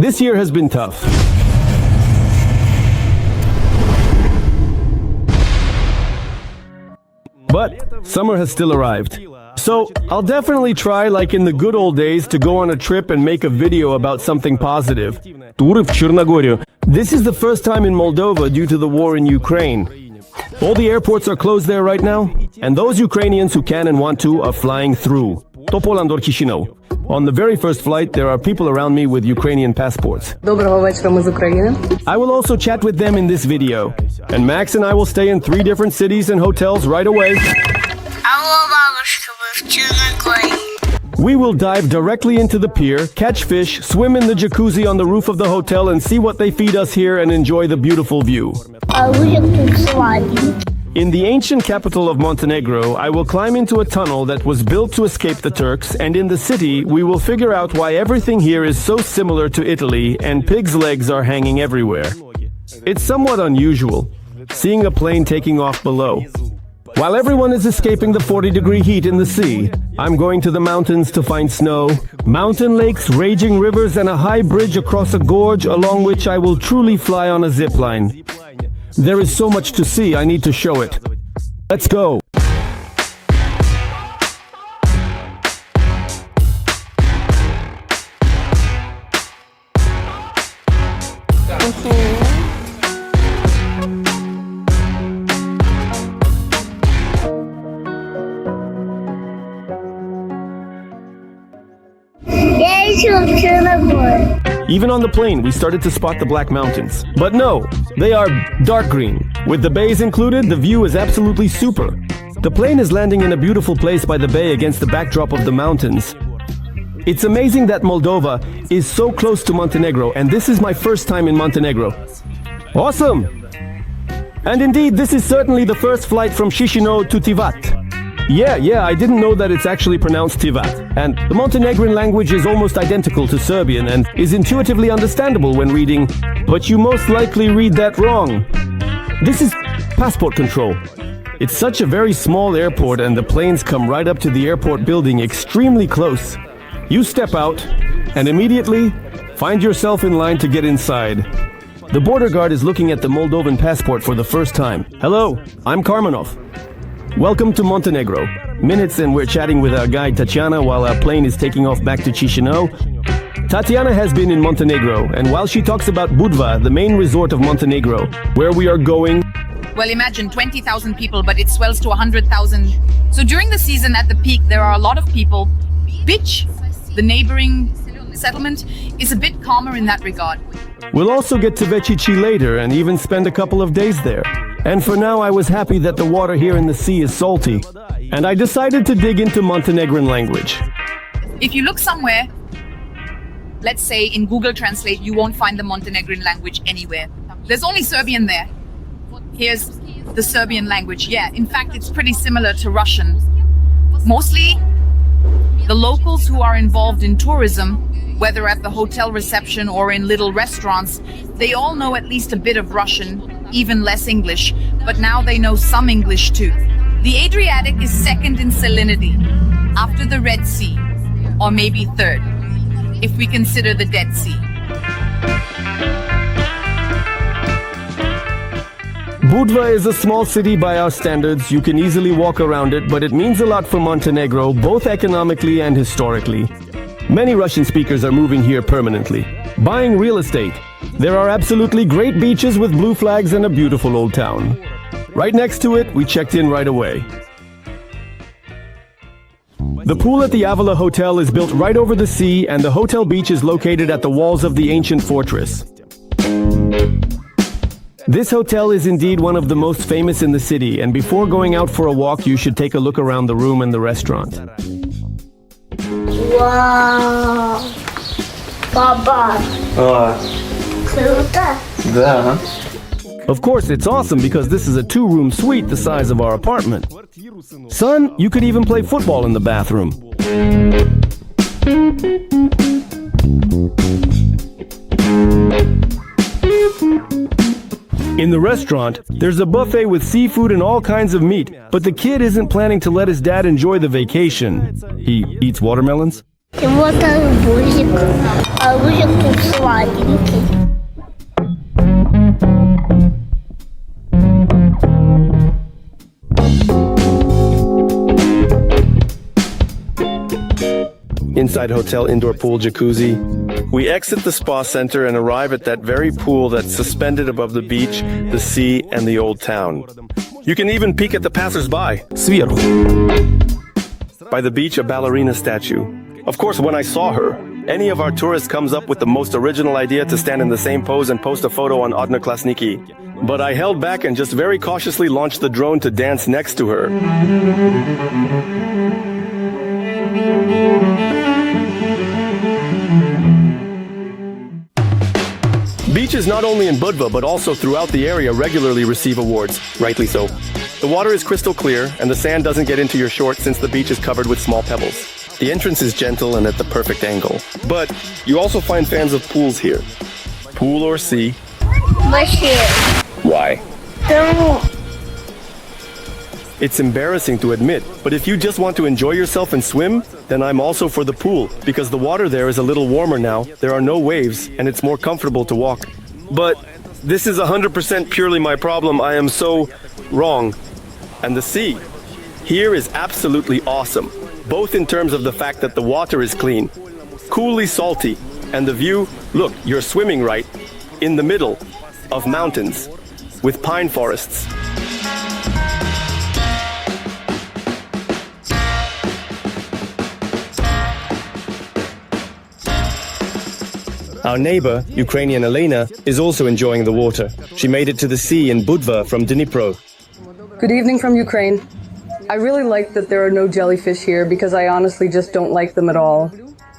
This year has been tough. But summer has still arrived. So I'll definitely try, like in the good old days, to go on a trip and make a video about something positive. This is the first time in Moldova due to the war in Ukraine. All the airports are closed there right now, and those Ukrainians who can and want to are flying through. Chisinau. On the very first flight, there are people around me with Ukrainian passports. Доброго вечора, ми з України. I will also chat with them in this video. And Max and I will stay in 3 different cities and hotels right away. We will dive directly into the pier, catch fish, swim in the jacuzzi on the roof of the hotel and see what they feed us here and enjoy the beautiful view. In the ancient capital of Montenegro, I will climb into a tunnel that was built to escape the Turks, and in the city, we will figure out why everything here is so similar to Italy and pigs' legs are hanging everywhere. It's somewhat unusual, seeing a plane taking off below. While everyone is escaping the 40-degree heat in the sea, I'm going to the mountains to find snow, mountain lakes, raging rivers, and a high bridge across a gorge along which I will truly fly on a zipline. There is so much to see, I need to show it. Let's go! Even on the plane, we started to spot the black mountains. But no, they are dark green. With the bays included, the view is absolutely super. The plane is landing in a beautiful place by the bay against the backdrop of the mountains. It's amazing that Moldova is so close to Montenegro, and this is my first time in Montenegro. Awesome! And indeed, this is certainly the first flight from Chisinau to Tivat. Yeah, I didn't know that it's actually pronounced Tivat. And the Montenegrin language is almost identical to Serbian and is intuitively understandable when reading, but you most likely read that wrong. This is passport control. It's such a very small airport and the planes come right up to the airport building extremely close. You step out and immediately find yourself in line to get inside. The border guard is looking at the Moldovan passport for the first time. Hello, I'm Karmanov. Welcome to Montenegro. Minutes and we're chatting with our guide Tatiana while our plane is taking off back to Chisinau. Tatiana has been in Montenegro, and while she talks about Budva, the main resort of Montenegro, where we are going... Well, imagine 20,000 people, but it swells to 100,000. So during the season at the peak, there are a lot of people. Becici, the neighboring settlement, is a bit calmer in that regard. We'll also get to Becici later and even spend a couple of days there. And for now, I was happy that the water here in the sea is salty. And I decided to dig into Montenegrin language. If you look somewhere, let's say in Google Translate, you won't find the Montenegrin language anywhere. There's only Serbian there. Here's the Serbian language. Yeah, in fact, it's pretty similar to Russian. Mostly, the locals who are involved in tourism, whether at the hotel reception or in little restaurants, they all know at least a bit of Russian, even less English, but now they know some English too. The Adriatic is second in salinity, after the Red Sea, or maybe third, if we consider the Dead Sea. Budva is a small city by our standards. You can easily walk around it, but it means a lot for Montenegro, both economically and historically. Many Russian speakers are moving here permanently, buying real estate. There are absolutely great beaches with blue flags and a beautiful old town. Right next to it, we checked in right away. The pool at the Avala hotel is built right over the sea, and the hotel beach is located at the walls of the ancient fortress. This hotel is indeed one of the most famous in the city, and before going out for a walk, you should take a look around the room and the restaurant. Wow! Papa! Круто! Да. Of course, it's awesome because this is a 2-room suite the size of our apartment. Son, you could even play football in the bathroom. In the restaurant, there's a buffet with seafood and all kinds of meat, but the kid isn't planning to let his dad enjoy the vacation. He eats watermelons? И вот арбузик. Арбузик тут сладенький. Inside hotel indoor pool jacuzzi. We exit the spa center and arrive at that very pool that's suspended above the beach, the sea, and the old town. You can even peek at the passers-by. Svirhu. By the beach, a ballerina statue. Of course, when I saw her, any of our tourists comes up with the most original idea to stand in the same pose and post a photo on Odnoklasniki. But I held back and just very cautiously launched the drone to dance next to her. Beaches not only in Budva but also throughout the area regularly receive awards, rightly so. The water is crystal clear and the sand doesn't get into your shorts since the beach is covered with small pebbles. The entrance is gentle and at the perfect angle. But you also find fans of pools here. Pool or sea. Why? It's embarrassing to admit, but if you just want to enjoy yourself and swim, then I'm also for the pool, because the water there is a little warmer now, there are no waves, and it's more comfortable to walk. But this is 100% purely my problem. I am so wrong. And the sea here is absolutely awesome, both in terms of the fact that the water is clean, coolly salty, and the view, look, you're swimming right in the middle of mountains with pine forests. Our neighbor, Ukrainian Elena, is also enjoying the water. She made it to the sea in Budva from Dnipro. Good evening from Ukraine. I really like that there are no jellyfish here because I honestly just don't like them at all.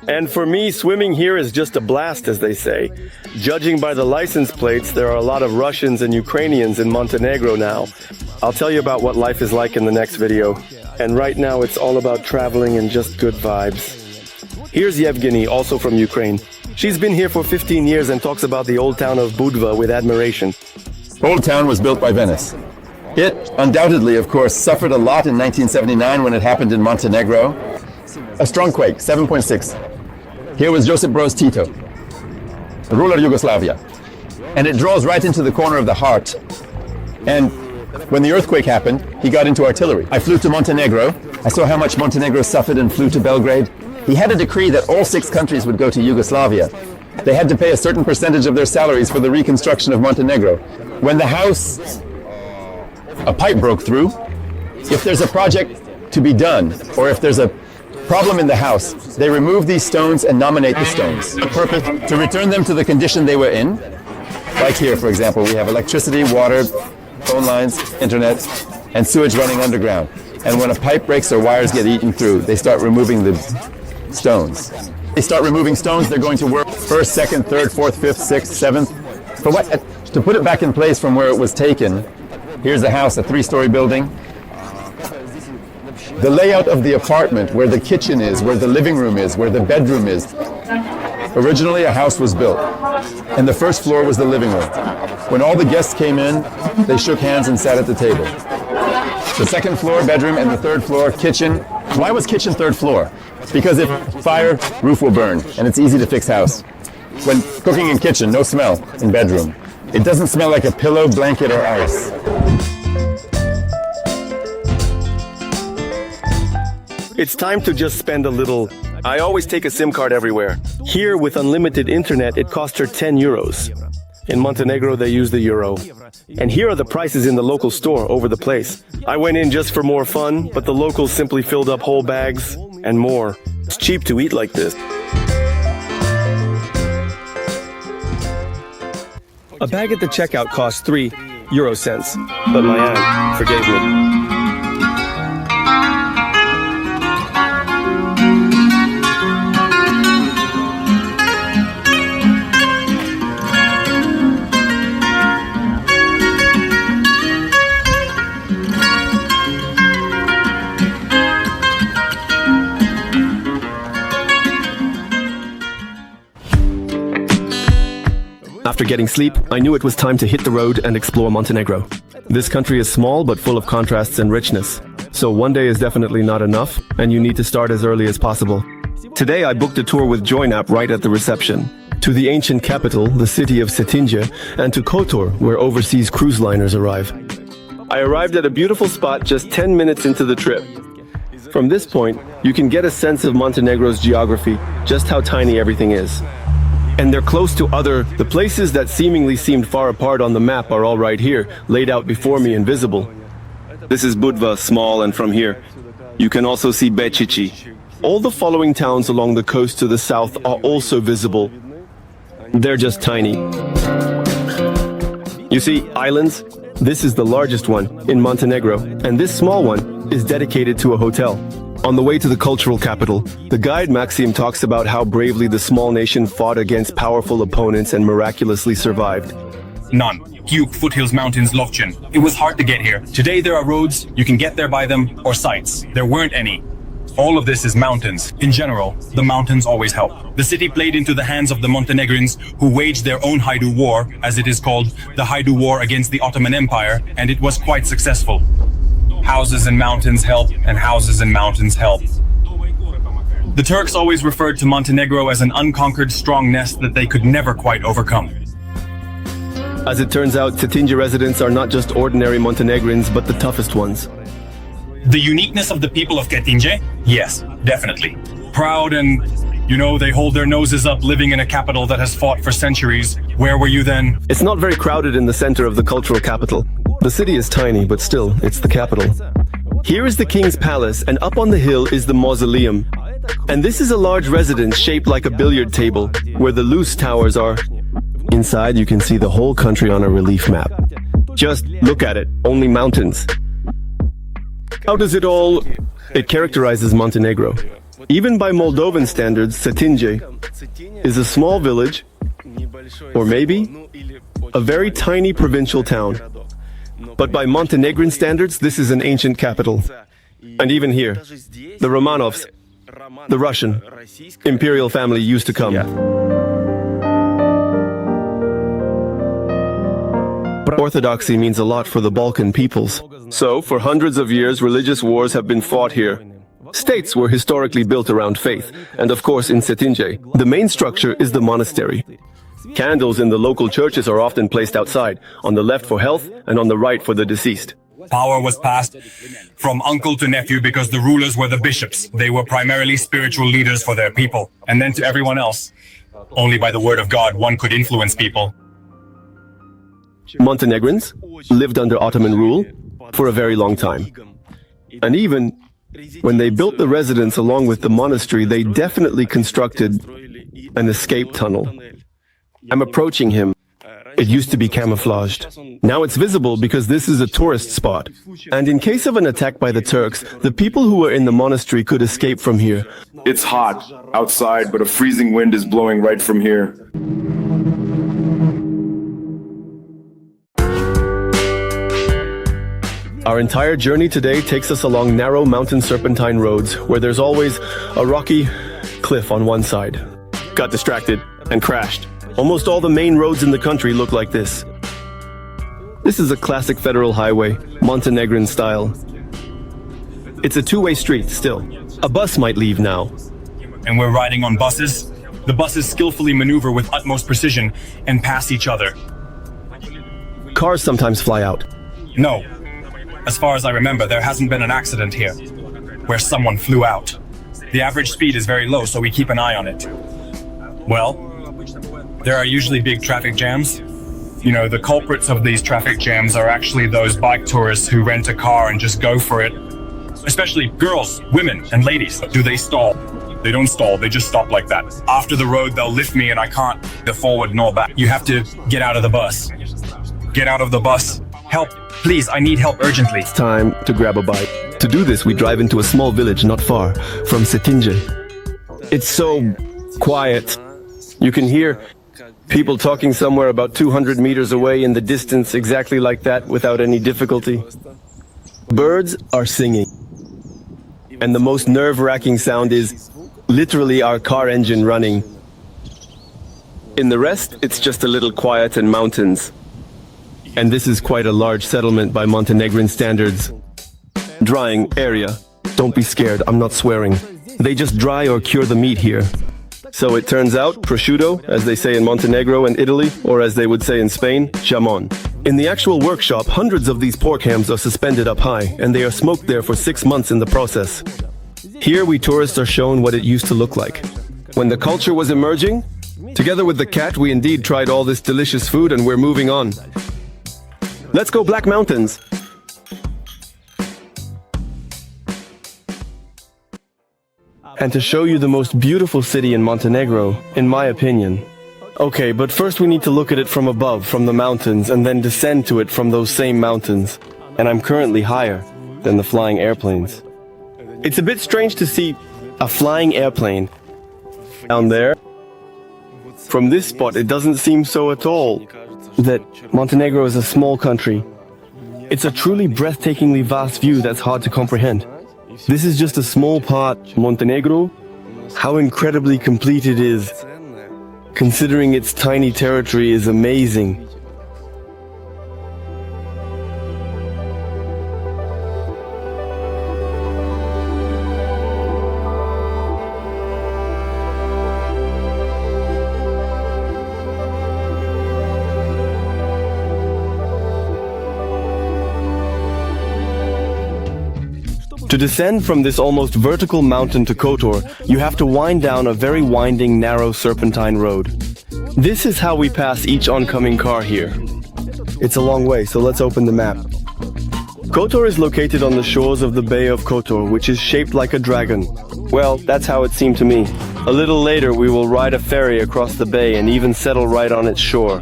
And for me, swimming here is just a blast, as they say. Judging by the license plates, there are a lot of Russians and Ukrainians in Montenegro now. I'll tell you about what life is like in the next video. And right now, it's all about traveling and just good vibes. Here's Yevgeny, also from Ukraine. She's been here for 15 years and talks about the old town of Budva with admiration. Old Town was built by Venice. It undoubtedly, of course, suffered a lot in 1979 when it happened in Montenegro. A strong quake, 7.6. Here was Josip Broz Tito, ruler Yugoslavia. And it draws right into the corner of the heart. And when the earthquake happened, he got into artillery. I flew to Montenegro. I saw how much Montenegro suffered and flew to Belgrade. He had a decree that all 6 countries would go to Yugoslavia. They had to pay a certain percentage of their salaries for the reconstruction of Montenegro. When the house, a pipe broke through, if there's a project to be done, or if there's a problem in the house, they remove these stones and nominate the stones. The purpose, to return them to the condition they were in. Like here, for example, we have electricity, water, phone lines, internet, and sewage running underground. And when a pipe breaks or wires get eaten through, they start removing the stones. They start removing stones, they're going to work 1st, 2nd, 3rd, 4th, 5th, 6th, 7th. For what? To put it back in place from where it was taken, here's the house, a 3-story building. The layout of the apartment, where the kitchen is, where the living room is, where the bedroom is. Originally, a house was built, and the first floor was the living room. When all the guests came in, they shook hands and sat at the table. The 2nd floor, bedroom, and the 3rd floor, kitchen. Why was kitchen 3rd floor? Because if fire, roof will burn, and it's easy to fix house. When cooking in kitchen, no smell in bedroom. It doesn't smell like a pillow, blanket, or ice. It's time to just spend a little. I always take a SIM card everywhere. Here, with unlimited internet, it cost her 10 euros. In Montenegro, they use the euro. And here are the prices in the local store over the place. I went in just for more fun, but the locals simply filled up whole bags and more. It's cheap to eat like this. A bag at the checkout cost 3 euro cents, but my aunt forgave me. After getting sleep, I knew it was time to hit the road and explore Montenegro. This country is small but full of contrasts and richness. So one day is definitely not enough, and you need to start as early as possible. Today I booked a tour with JoinApp right at the reception. To the ancient capital, the city of Cetinje, and to Kotor, where overseas cruise liners arrive. I arrived at a beautiful spot just 10 minutes into the trip. From this point, you can get a sense of Montenegro's geography, just how tiny everything is. And they're close to the places that seemingly seemed far apart on the map are all right here, laid out before me and visible. This is Budva, small, and from here, you can also see Becici. All the following towns along the coast to the south are also visible. They're just tiny. You see, islands? This is the largest one, in Montenegro, and this small one is dedicated to a hotel. On the way to the cultural capital, the guide Maxim talks about how bravely the small nation fought against powerful opponents and miraculously survived. None. Huge foothills mountains Lovchen. It was hard to get here. Today there are roads, you can get there by them, or sites. There weren't any. All of this is mountains. In general, the mountains always help. The city played into the hands of the Montenegrins, who waged their own Haidu war, as it is called, the Haidu war against the Ottoman Empire, and it was quite successful. Houses and mountains help, and houses and mountains help. The Turks always referred to Montenegro as an unconquered strong nest that they could never quite overcome. As it turns out, Cetinje residents are not just ordinary Montenegrins, but the toughest ones. The uniqueness of the people of Cetinje? Yes, definitely. Proud and, they hold their noses up living in a capital that has fought for centuries. Where were you then? It's not very crowded in the center of the cultural capital. The city is tiny, but still, it's the capital. Here is the king's palace, and up on the hill is the mausoleum. And this is a large residence shaped like a billiard table, where the loose towers are. Inside, you can see the whole country on a relief map. Just look at it, only mountains. How does it all... It characterizes Montenegro. Even by Moldovan standards, Cetinje is a small village, or maybe a very tiny provincial town. But by Montenegrin standards, this is an ancient capital. And even here, the Romanovs, the Russian, imperial family used to come. Orthodoxy means a lot for the Balkan peoples. So, for hundreds of years, religious wars have been fought here. States were historically built around faith, and of course in Cetinje, the main structure is the monastery. Candles in the local churches are often placed outside, on the left for health and on the right for the deceased. Power was passed from uncle to nephew because the rulers were the bishops. They were primarily spiritual leaders for their people. And then to everyone else. Only by the word of God one could influence people. Montenegrins lived under Ottoman rule for a very long time. And even when they built the residence along with the monastery, they definitely constructed an escape tunnel. I'm approaching him. It used to be camouflaged. Now it's visible because this is a tourist spot. And in case of an attack by the Turks, the people who were in the monastery could escape from here. It's hot outside, but a freezing wind is blowing right from here. Our entire journey today takes us along narrow mountain serpentine roads where there's always a rocky cliff on one side. Got distracted and crashed. Almost all the main roads in the country look like this. This is a classic federal highway, Montenegrin style. It's a two-way street still. A bus might leave now. And we're riding on buses. The buses skillfully maneuver with utmost precision and pass each other. Cars sometimes fly out. No. As far as I remember, there hasn't been an accident here where someone flew out. The average speed is very low, so we keep an eye on it. Well, there are usually big traffic jams. The culprits of these traffic jams are actually those bike tourists who rent a car and just go for it. Especially girls, women, and ladies. Do they stall? They don't stall, they just stop like that. After the road, they'll lift me and I can't go forward nor back. You have to get out of the bus. Get out of the bus. Help, please, I need help urgently. It's time to grab a bite. To do this, we drive into a small village not far from Cetinje. It's so quiet. You can hear people talking somewhere about 200 meters away in the distance, exactly like that, without any difficulty. Birds are singing. And the most nerve-wracking sound is literally our car engine running. In the rest, it's just a little quiet and mountains. And this is quite a large settlement by Montenegrin standards. Drying area. Don't be scared, I'm not swearing. They just dry or cure the meat here. So it turns out, prosciutto, as they say in Montenegro and Italy, or as they would say in Spain, jamon. In the actual workshop, hundreds of these pork hams are suspended up high, and they are smoked there for 6 months in the process. Here we tourists are shown what it used to look like. When the culture was emerging, together with the cat, we indeed tried all this delicious food, and we're moving on. Let's go Black Mountains! And to show you the most beautiful city in Montenegro, in my opinion. Okay, but first we need to look at it from above, from the mountains, and then descend to it from those same mountains. And I'm currently higher than the flying airplanes. It's a bit strange to see a flying airplane down there. From this spot, it doesn't seem so at all that Montenegro is a small country. It's a truly breathtakingly vast view that's hard to comprehend. This is just a small part, Montenegro. How incredibly complete it is, considering its tiny territory, is amazing. To descend from this almost vertical mountain to Kotor, you have to wind down a very winding, narrow serpentine road. This is how we pass each oncoming car here. It's a long way, so let's open the map. Kotor is located on the shores of the Bay of Kotor, which is shaped like a dragon. Well, that's how it seemed to me. A little later, we will ride a ferry across the bay and even settle right on its shore.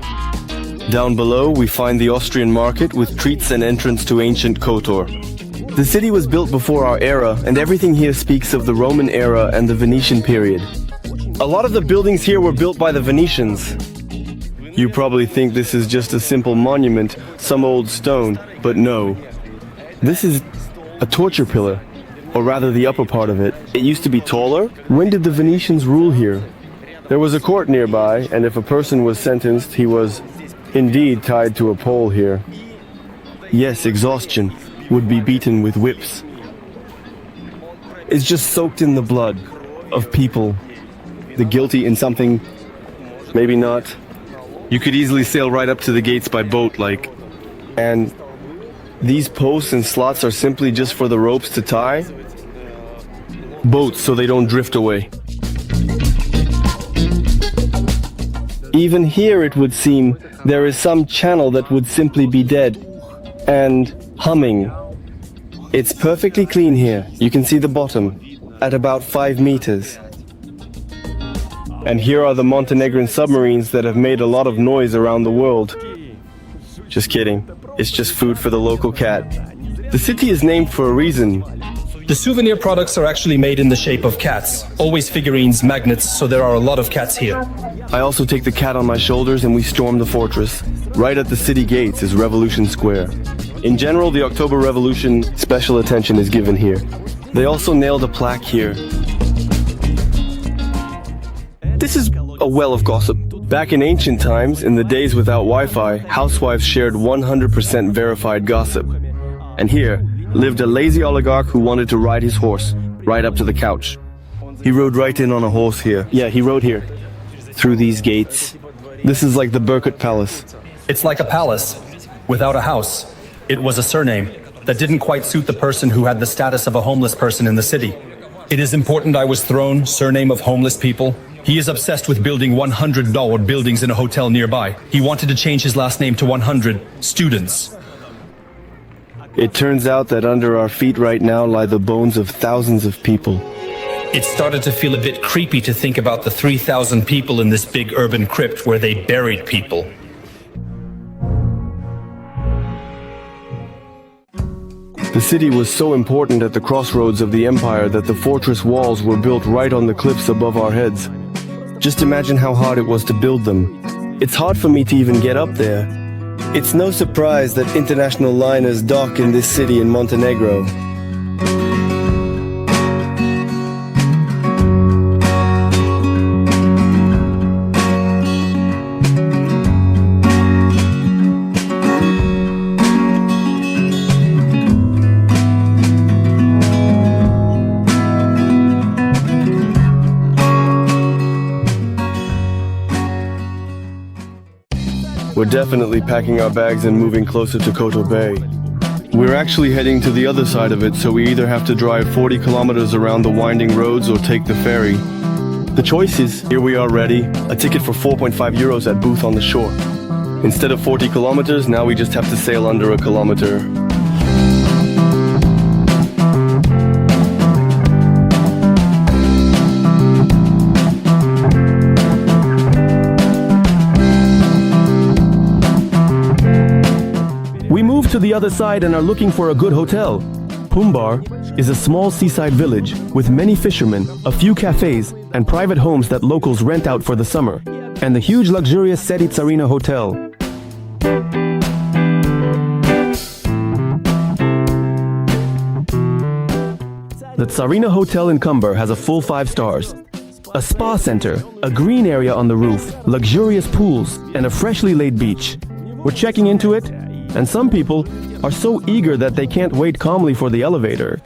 Down below, we find the Austrian market with treats and entrance to ancient Kotor. The city was built before our era, and everything here speaks of the Roman era and the Venetian period. A lot of the buildings here were built by the Venetians. You probably think this is just a simple monument, some old stone, but no. This is a torture pillar, or rather the upper part of it. It used to be taller. When did the Venetians rule here? There was a court nearby, and if a person was sentenced, he was indeed tied to a pole here. Yes, exhaustion. Would be beaten with whips. It's just soaked in the blood of people. The guilty in something, maybe not. You could easily sail right up to the gates by boat, like. And these posts and slots are simply just for the ropes to tie boats so they don't drift away. Even here, it would seem, there is some channel that would simply be dead and humming. It's perfectly clean here. You can see the bottom at about 5 meters. And here are the Montenegrin submarines that have made a lot of noise around the world. Just kidding. It's just food for the local cat. The city is named for a reason. The souvenir products are actually made in the shape of cats. Always figurines, magnets, so there are a lot of cats here. I also take the cat on my shoulders and we storm the fortress. Right at the city gates is Revolution Square. In general, the October Revolution, special attention is given here. They also nailed a plaque here. This is a well of gossip. Back in ancient times, in the days without Wi-Fi, housewives shared 100% verified gossip. And here lived a lazy oligarch who wanted to ride his horse right up to the couch. He rode right in on a horse here. Yeah, he rode here. Through these gates. This is like the Burkut Palace. It's like a palace, without a house. It was a surname that didn't quite suit the person who had the status of a homeless person in the city. It is important I was thrown, surname of homeless people. He is obsessed with building $100 buildings in a hotel nearby. He wanted to change his last name to 100 students. It turns out that under our feet right now lie the bones of thousands of people. It started to feel a bit creepy to think about the 3,000 people in this big urban crypt where they buried people. The city was so important at the crossroads of the empire that the fortress walls were built right on the cliffs above our heads. Just imagine how hard it was to build them. It's hard for me to even get up there. It's no surprise that international liners dock in this city in Montenegro. We're definitely packing our bags and moving closer to Kotor Bay. We're actually heading to the other side of it, so we either have to drive 40 kilometers around the winding roads or take the ferry. The choice is, here we are ready, a ticket for 4.5 euros at booth on the shore. Instead of 40 kilometers, now we just have to sail under a kilometer. We moved to the other side and are looking for a good hotel. Kumbor is a small seaside village with many fishermen, a few cafes, and private homes that locals rent out for the summer, and the huge luxurious Cetinje hotel. The Carine Hotel in Kumbor has a full 5 stars. A spa center, a green area on the roof, luxurious pools, and a freshly laid beach. We're checking into it, and some people are so eager that they can't wait calmly for the elevator.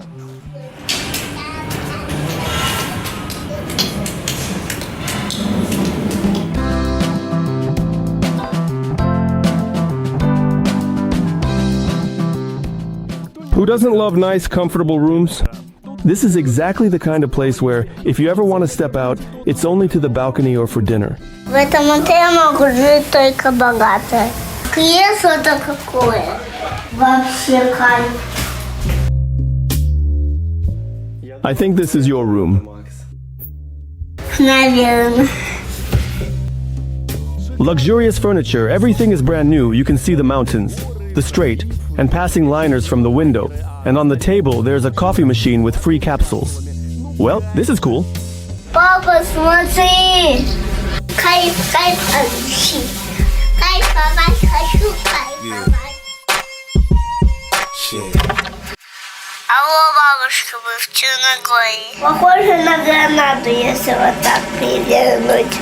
Who doesn't love nice, comfortable rooms? This is exactly the kind of place where, if you ever want to step out, it's only to the balcony or for dinner. В этом отеле могут жить только богатые. Кресло-то какое? Вообще кайф. I think this is your room. Наверное. Luxurious furniture, everything is brand new. You can see the mountains, the strait, and passing liners from the window. And on the table, there's a coffee machine with free capsules. Well, this is cool. Папа, смотри! Кайф, кайф, ощущи. Кайфовать хочу, кайфовать. Алло, бабушка, мы в Черногории. Похоже на гранату, если вот так перевернуть.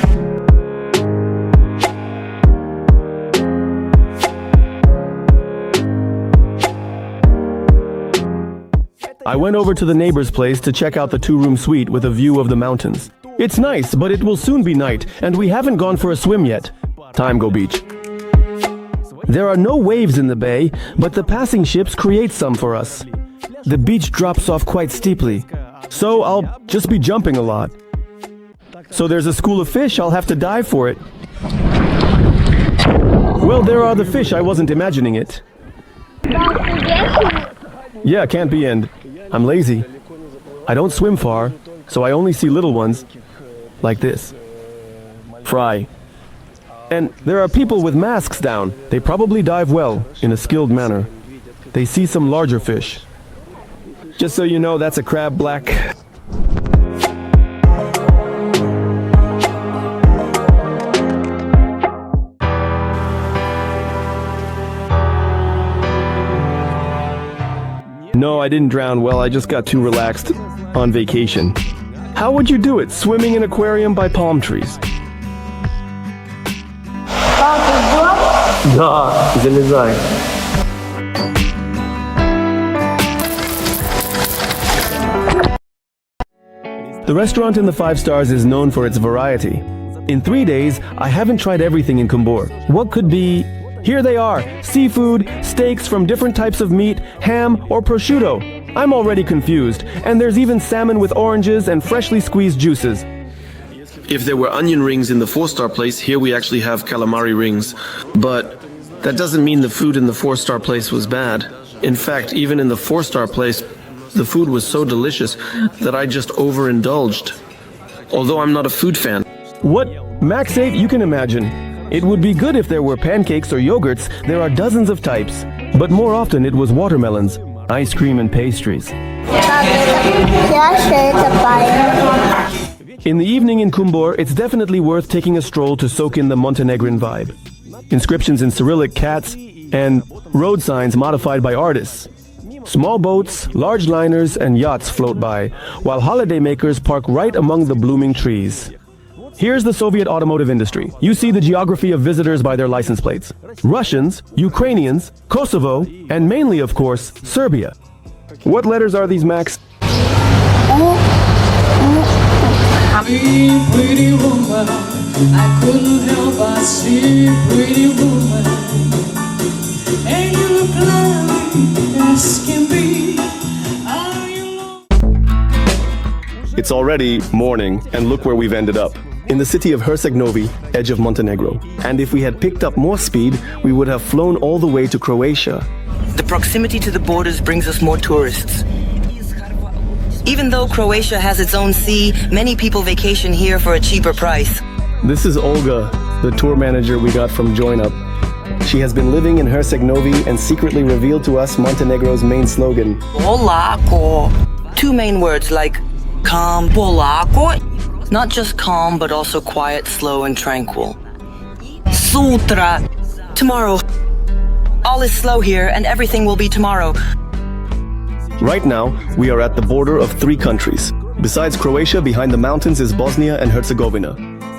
I went over to the neighbor's place to check out the 2-room suite with a view of the mountains. It's nice, but it will soon be night, and we haven't gone for a swim yet. Time go beach. There are no waves in the bay, but the passing ships create some for us. The beach drops off quite steeply, so I'll just be jumping a lot. So there's a school of fish, I'll have to dive for it. Well, there are the fish, I wasn't imagining it. Yeah, can't be end. I'm lazy. I don't swim far, so I only see little ones, like this. Fry. And there are people with masks down. They probably dive well, in a skilled manner. They see some larger fish. Just so you know, that's a crab black. No, I didn't drown. Well, I just got too relaxed on vacation. How would you do it? Swimming in an aquarium by palm trees? Да, залезай. The restaurant in the 5 stars is known for its variety. In 3 days, I haven't tried everything in Kumbor. What could be... Here they are, seafood, steaks from different types of meat, ham or prosciutto. I'm already confused, and there's even salmon with oranges and freshly squeezed juices. If there were onion rings in the 4-star place, here we actually have calamari rings. But that doesn't mean the food in the 4-star place was bad. In fact, even in the 4-star place, the food was so delicious that I just overindulged. Although I'm not a food fan. What? Max 8, you can imagine. It would be good if there were pancakes or yogurts. There are dozens of types. But more often it was watermelons, ice cream and pastries. In the evening in Kumbor, it's definitely worth taking a stroll to soak in the Montenegrin vibe. Inscriptions in Cyrillic, cats, and road signs modified by artists. Small boats, large liners, and yachts float by, while holidaymakers park right among the blooming trees. Here's the Soviet automotive industry. You see the geography of visitors by their license plates. Russians, Ukrainians, Kosovo, and mainly, of course, Serbia. What letters are these, Max? see pretty woman. I couldn't help but see pretty woman. And you look lovely as can be. Are you It's already morning, and look where we've ended up. In the city of Herceg Novi, edge of Montenegro. And if we had picked up more speed, we would have flown all the way to Croatia. The proximity to the borders brings us more tourists. Even though Croatia has its own sea, many people vacation here for a cheaper price. This is Olga, the tour manager we got from Join Up. She has been living in Herceg Novi and secretly revealed to us Montenegro's main slogan. Polako. Two main words like calm, polako. Not just calm, but also quiet, slow, and tranquil. Sutra. Tomorrow. All is slow here, and everything will be tomorrow. Right now, we are at the border of 3 countries. Besides Croatia, behind the mountains is Bosnia and Herzegovina.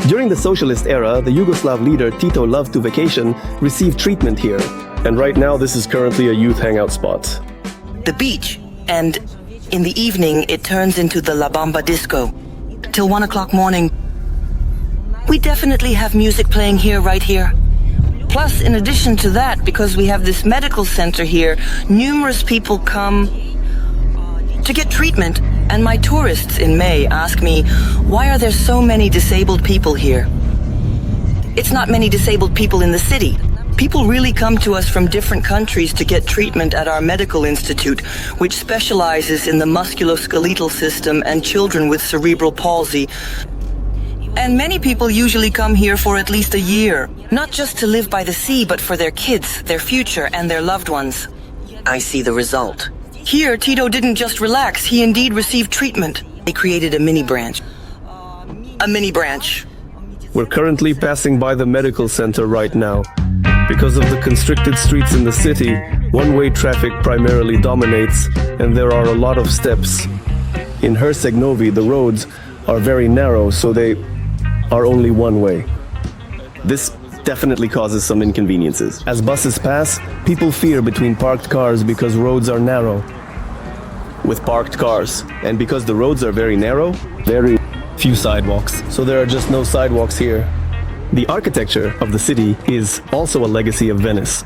During the socialist era, the Yugoslav leader Tito loved to vacation, received treatment here. And right now, this is currently a youth hangout spot. The beach. And in the evening, it turns into the La Bamba disco. Till 1 o'clock morning. We definitely have music playing here, right here. Plus, in addition to that, because we have this medical center here, numerous people come to get treatment. And my tourists in May ask me, why are there so many disabled people here? It's not many disabled people in the city. People really come to us from different countries to get treatment at our medical institute, which specializes in the musculoskeletal system and children with cerebral palsy. And many people usually come here for at least a year, not just to live by the sea, but for their kids, their future, and their loved ones. I see the result. Here, Tito didn't just relax, he indeed received treatment. They created a mini branch. A mini branch. We're currently passing by the medical center right now. Because of the constricted streets in the city, one-way traffic primarily dominates, and there are a lot of steps. In Herceg Novi, the roads are very narrow, so they are only one way. This definitely causes some inconveniences. As buses pass, people fear between parked cars because roads are narrow. With parked cars, and because the roads are very narrow, very few sidewalks. So there are just no sidewalks here. The architecture of the city is also a legacy of Venice.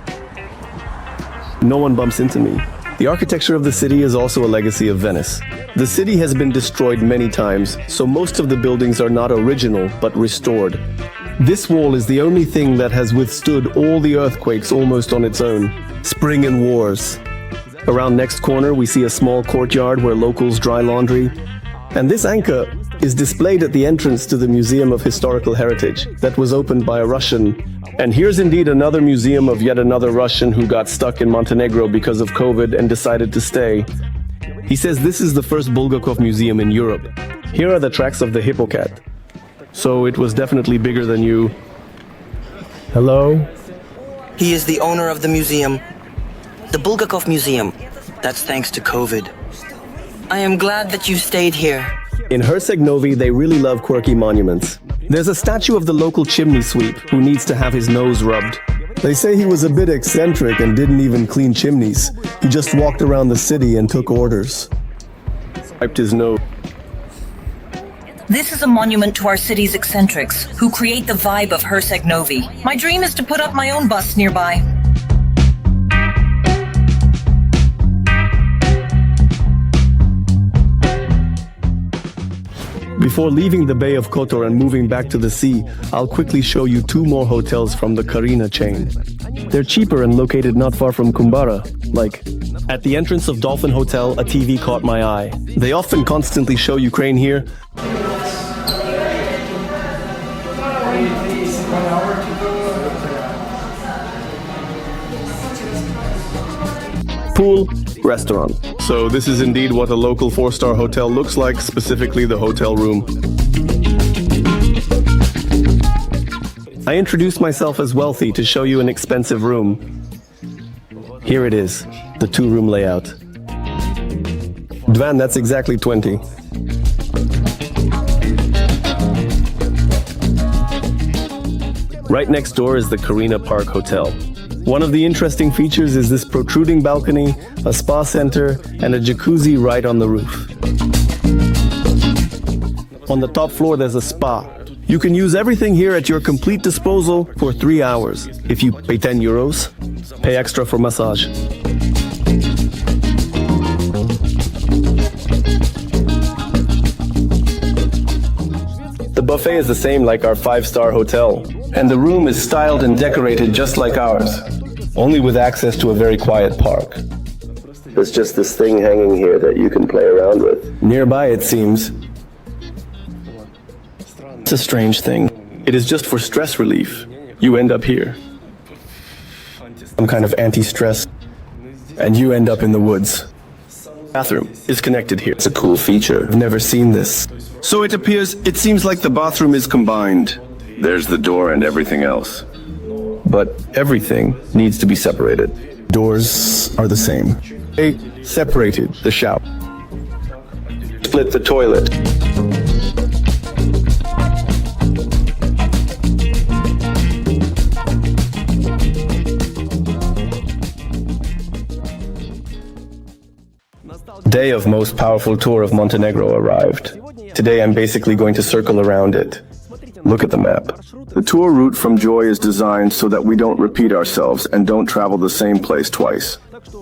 No one bumps into me. The architecture of the city is also a legacy of Venice. The city has been destroyed many times, so most of the buildings are not original, but restored. This wall is the only thing that has withstood all the earthquakes almost on its own. Spring and wars. Around next corner, we see a small courtyard where locals dry laundry. And this anchor is displayed at the entrance to the Museum of Historical Heritage that was opened by a Russian. And here's indeed another museum of yet another Russian who got stuck in Montenegro because of COVID and decided to stay. He says this is the first Bulgakov museum in Europe. Here are the tracks of the hippocat. So it was definitely bigger than you. Hello? He is the owner of the museum. The Bulgakov Museum. That's thanks to COVID. I am glad that you stayed here. In Herceg Novi, they really love quirky monuments. There's a statue of the local chimney sweep who needs to have his nose rubbed. They say he was a bit eccentric and didn't even clean chimneys. He just walked around the city and took orders. Wiped his nose. This is a monument to our city's eccentrics, who create the vibe of Herceg Novi. My dream is to put up my own bust nearby. Before leaving the Bay of Kotor and moving back to the sea, I'll quickly show you 2 more hotels from the Carine chain. They're cheaper and located not far from Kumbor. Like, at the entrance of Dolphin Hotel, a TV caught my eye. They often constantly show Ukraine here. Pool, restaurant. So this is indeed what a local 4-star hotel looks like, specifically the hotel room. I introduced myself as wealthy to show you an expensive room. Here it is, the 2-room layout. Dvan, that's exactly 20. Right next door is the Durmitor Park Hotel. One of the interesting features is this protruding balcony, a spa center, and a jacuzzi right on the roof. On the top floor, there's a spa. You can use everything here at your complete disposal for 3 hours. If you pay 10 euros, pay extra for massage. The buffet is the same like our 5-star hotel, and the room is styled and decorated just like ours, only with access to a very quiet park. There's just this thing hanging here that you can play around with. Nearby, it seems. It's a strange thing. It is just for stress relief. You end up here. Some kind of anti-stress, and you end up in the woods. Bathroom is connected here. It's a cool feature. I've never seen this. So it seems like the bathroom is combined. There's the door and everything else. But everything needs to be separated. Doors are the same. They separated the shower. Split the toilet. Day of most powerful tour of Montenegro arrived. Today I'm basically going to circle around it. Look at the map. The tour route from Joy is designed so that we don't repeat ourselves and don't travel the same place twice.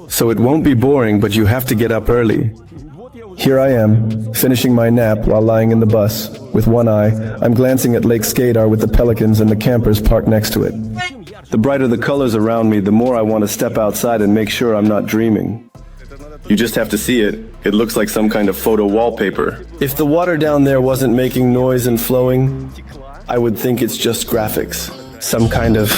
So it won't be boring, but you have to get up early. Here I am, finishing my nap while lying in the bus. With one eye, I'm glancing at Lake Skadar with the pelicans and the campers parked next to it. The brighter the colors around me, the more I want to step outside and make sure I'm not dreaming. You just have to see it. It looks like some kind of photo wallpaper. If the water down there wasn't making noise and flowing, I would think it's just graphics. Some kind of...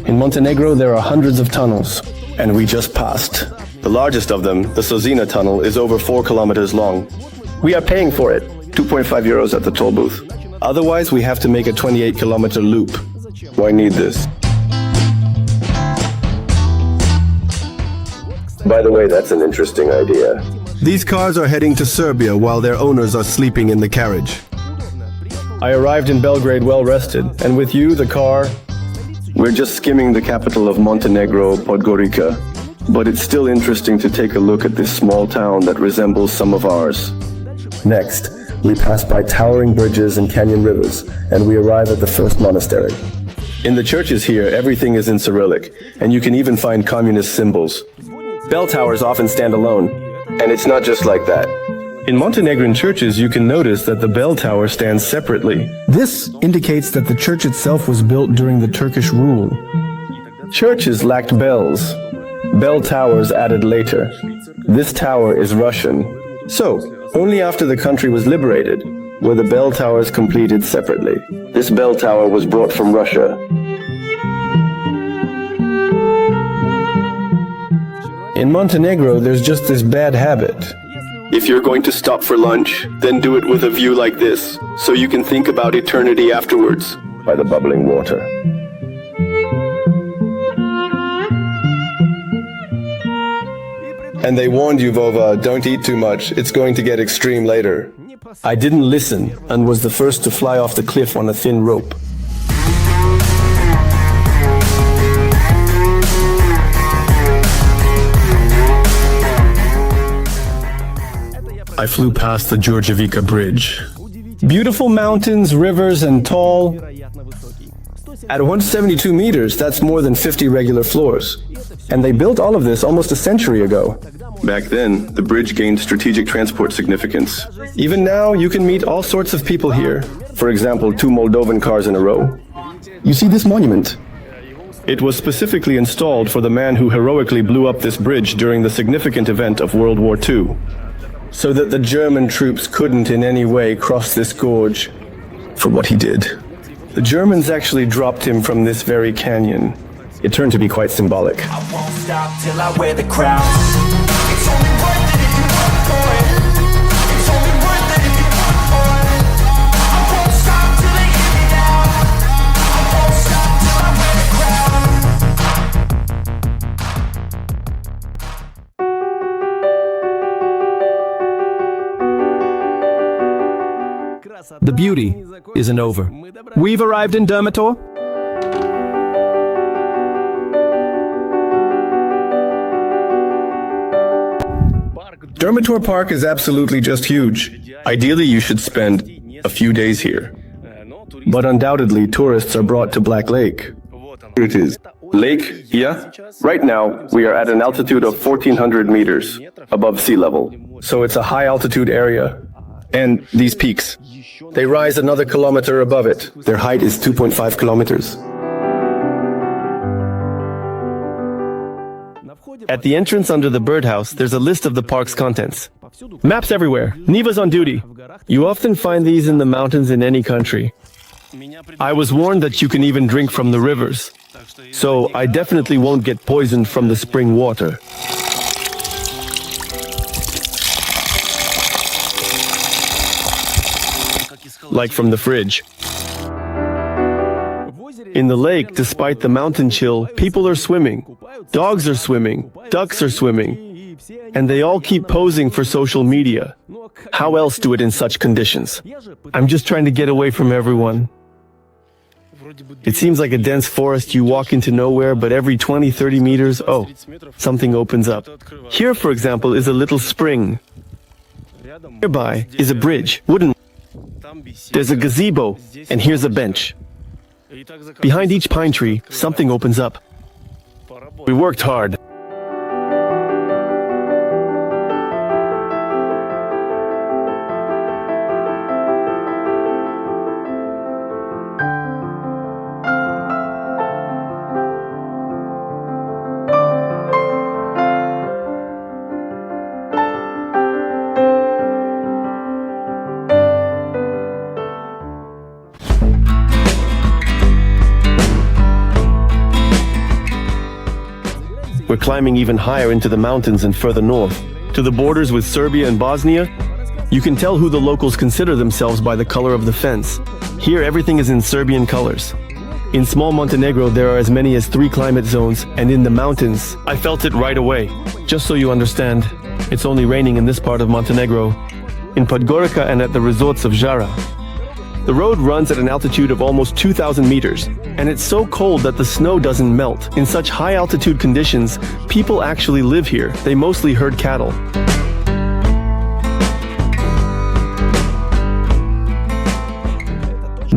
In Montenegro, there are hundreds of tunnels, and we just passed. The largest of them, the Sozina tunnel, is over 4 kilometers long. We are paying for it, 2.5 euros at the toll booth. Otherwise, we have to make a 28-kilometer loop. Why need this? By the way, that's an interesting idea. These cars are heading to Serbia while their owners are sleeping in the carriage. I arrived in Belgrade well rested, and with you, the car... We're just skimming the capital of Montenegro, Podgorica. But it's still interesting to take a look at this small town that resembles some of ours. Next, we pass by towering bridges and canyon rivers, and we arrive at the first monastery. In the churches here, everything is in Cyrillic, and you can even find communist symbols. Bell towers often stand alone, and it's not just like that. In Montenegrin churches, you can notice that the bell tower stands separately. This indicates that the church itself was built during the Turkish rule. Churches lacked bells. Bell towers added later. This tower is Russian. So, only after the country was liberated were the bell towers completed separately. This bell tower was brought from Russia. In Montenegro, there's just this bad habit. If you're going to stop for lunch, then do it with a view like this, so you can think about eternity afterwards, by the bubbling water. And they warned you, Vova, don't eat too much, it's going to get extreme later. I didn't listen, and was the first to fly off the cliff on a thin rope. I flew past the Djurdjevicha Bridge. Beautiful mountains, rivers, and tall. At 172 meters, that's more than 50 regular floors. And they built all of this almost a century ago. Back then, the bridge gained strategic transport significance. Even now, you can meet all sorts of people here. For example, 2 Moldovan cars in a row. You see this monument? It was specifically installed for the man who heroically blew up this bridge during the significant event of World War II. So that the German troops couldn't in any way cross this gorge for what he did. The Germans actually dropped him from this very canyon. It turned to be quite symbolic. I won't stop till I wear the crown. It's only worth it if you work for it. It's only worth it if you work for it. I won't stop till they hear me now. I won't stop till I wear the crown. The beauty isn't over. We've arrived in Durmitor. Durmitor Park is absolutely just huge. Ideally, you should spend a few days here. But undoubtedly, tourists are brought to Black Lake. Here it is. Lake, yeah? Right now, we are at an altitude of 1,400 meters above sea level. So it's a high altitude area. And these peaks, they rise another kilometer above it. Their height is 2.5 kilometers. At the entrance under the birdhouse, there's a list of the park's contents. Maps everywhere. Neva's on duty. You often find these in the mountains in any country. I was warned that you can even drink from the rivers. So I definitely won't get poisoned from the spring water. Like from the fridge. In the lake, despite the mountain chill, people are swimming. Dogs are swimming. Ducks are swimming. And they all keep posing for social media. How else do it in such conditions? I'm just trying to get away from everyone. It seems like a dense forest. You walk into nowhere, but every 20-30 meters, oh, something opens up. Here, for example, is a little spring. Nearby is a bridge, wooden. There's a gazebo, and here's a bench. Behind each pine tree, something opens up. We worked hard. We're climbing even higher into the mountains and further north, to the borders with Serbia and Bosnia. You can tell who the locals consider themselves by the color of the fence. Here everything is in Serbian colors. In small Montenegro there are as many as 3 climate zones, and in the mountains, I felt it right away. Just so you understand, it's only raining in this part of Montenegro, in Podgorica and at the resorts of Sushara. The road runs at an altitude of almost 2,000 meters, and it's so cold that the snow doesn't melt. In such high altitude conditions, people actually live here. They mostly herd cattle.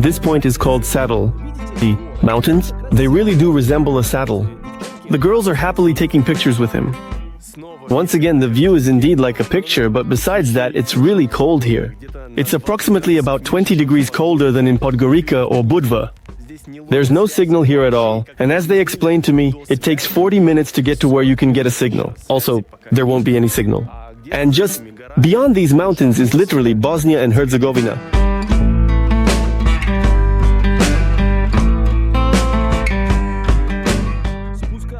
This point is called Saddle. The mountains, they really do resemble a saddle. The girls are happily taking pictures with him. Once again, the view is indeed like a picture, but besides that, it's really cold here. It's approximately about 20 degrees colder than in Podgorica or Budva. There's no signal here at all, and as they explained to me, it takes 40 minutes to get to where you can get a signal. Also, there won't be any signal. And just beyond these mountains is literally Bosnia and Herzegovina.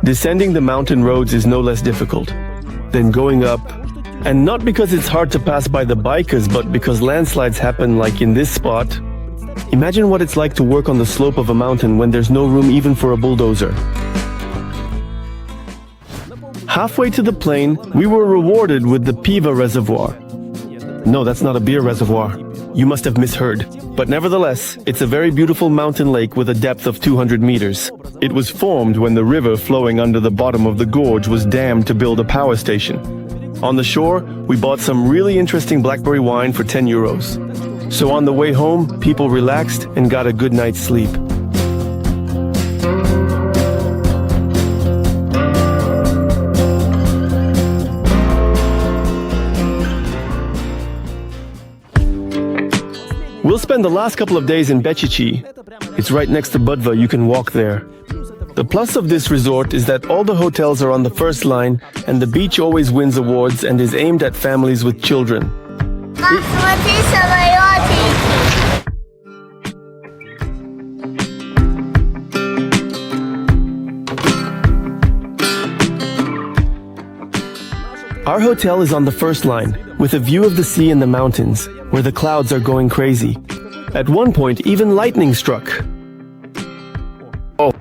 Descending the mountain roads is no less difficult than going up. And not because it's hard to pass by the bikers, but because landslides happen like in this spot. Imagine what it's like to work on the slope of a mountain when there's no room even for a bulldozer. Halfway to the plain, we were rewarded with the Piva Reservoir. No, that's not a beer reservoir. You must have misheard. But nevertheless, it's a very beautiful mountain lake with a depth of 200 meters. It was formed when the river flowing under the bottom of the gorge was dammed to build a power station. On the shore, we bought some really interesting blackberry wine for 10 euros. So on the way home, people relaxed and got a good night's sleep. We'll spend the last couple of days in Becici. It's right next to Budva, you can walk there. The plus of this resort is that all the hotels are on the first line, and the beach always wins awards and is aimed at families with children. Our hotel is on the first line, with a view of the sea and the mountains, where the clouds are going crazy. At one point, even lightning struck. Oh.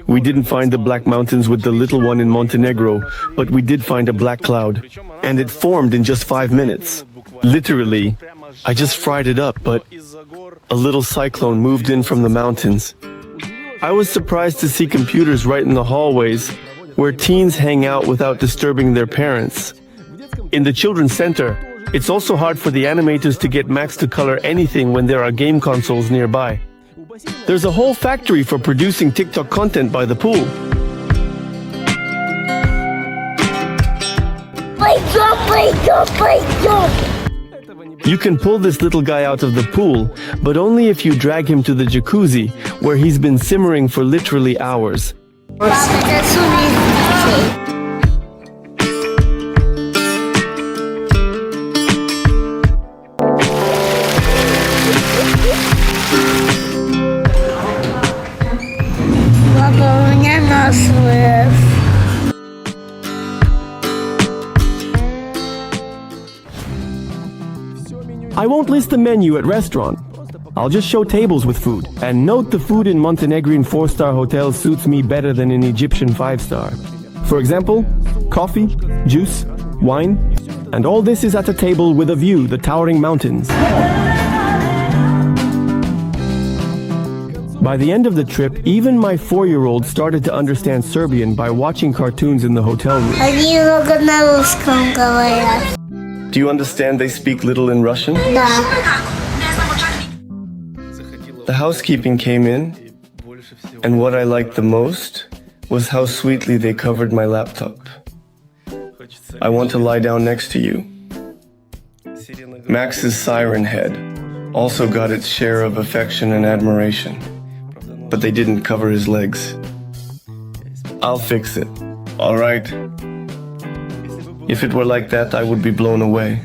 We didn't find the black mountains with the little one in Montenegro, but we did find a black cloud. And it formed in just 5 minutes. Literally, I just fried it up, but a little cyclone moved in from the mountains. I was surprised to see computers right in the hallways, where teens hang out without disturbing their parents. In the children's center, it's also hard for the animators to get Max to color anything when there are game consoles nearby. There's a whole factory for producing TikTok content by the pool. You can pull this little guy out of the pool, but only if you drag him to the jacuzzi, where he's been simmering for literally hours. I won't list the menu at restaurant. I'll just show tables with food. And note the food in Montenegrin 4-star hotels suits me better than in Egyptian 5-star. For example, coffee, juice, wine, and all this is at a table with a view, the towering mountains. By the end of the trip, even my 4-year-old started to understand Serbian by watching cartoons in the hotel room. Do you understand they speak little in Russian? The housekeeping came in, and what I liked the most was how sweetly they covered my laptop. I want to lie down next to you. Max's siren head also got its share of affection and admiration, but they didn't cover his legs. I'll fix it, all right? If it were like that, I would be blown away.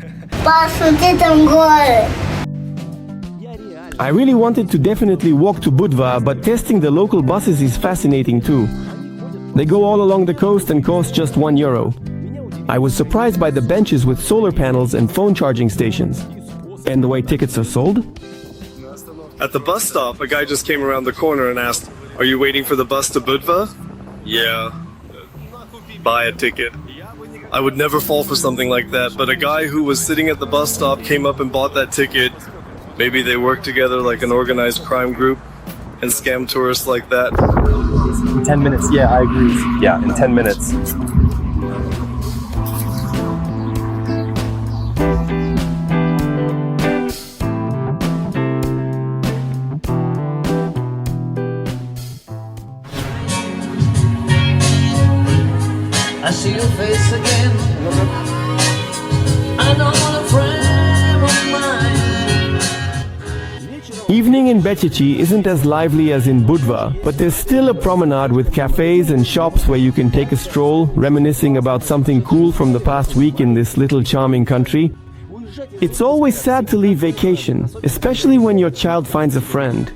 I really wanted to definitely walk to Budva, but testing the local buses is fascinating too. They go all along the coast and cost just €1. I was surprised by the benches with solar panels and phone charging stations. And the way tickets are sold? At the bus stop, a guy just came around the corner and asked, "Are you waiting for the bus to Budva?" "Yeah." "Buy a ticket." I would never fall for something like that, but a guy who was sitting at the bus stop came up and bought that ticket. Maybe they work together like an organized crime group and scam tourists like that. In 10 minutes, yeah, I agree. Yeah, in 10 minutes. I see your face again. I know a friend of mine. Evening in Becici isn't as lively as in Budva, but there's still a promenade with cafes and shops where you can take a stroll, reminiscing about something cool from the past week in this little charming country. It's always sad to leave vacation, especially when your child finds a friend.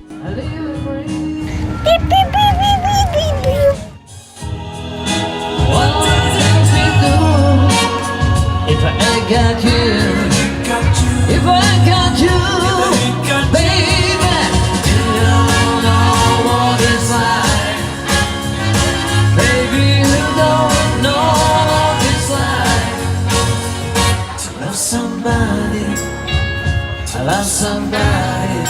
If I got you, if I got you, baby, you don't know what it's like. Baby, you don't know what it's like to love somebody. I love somebody.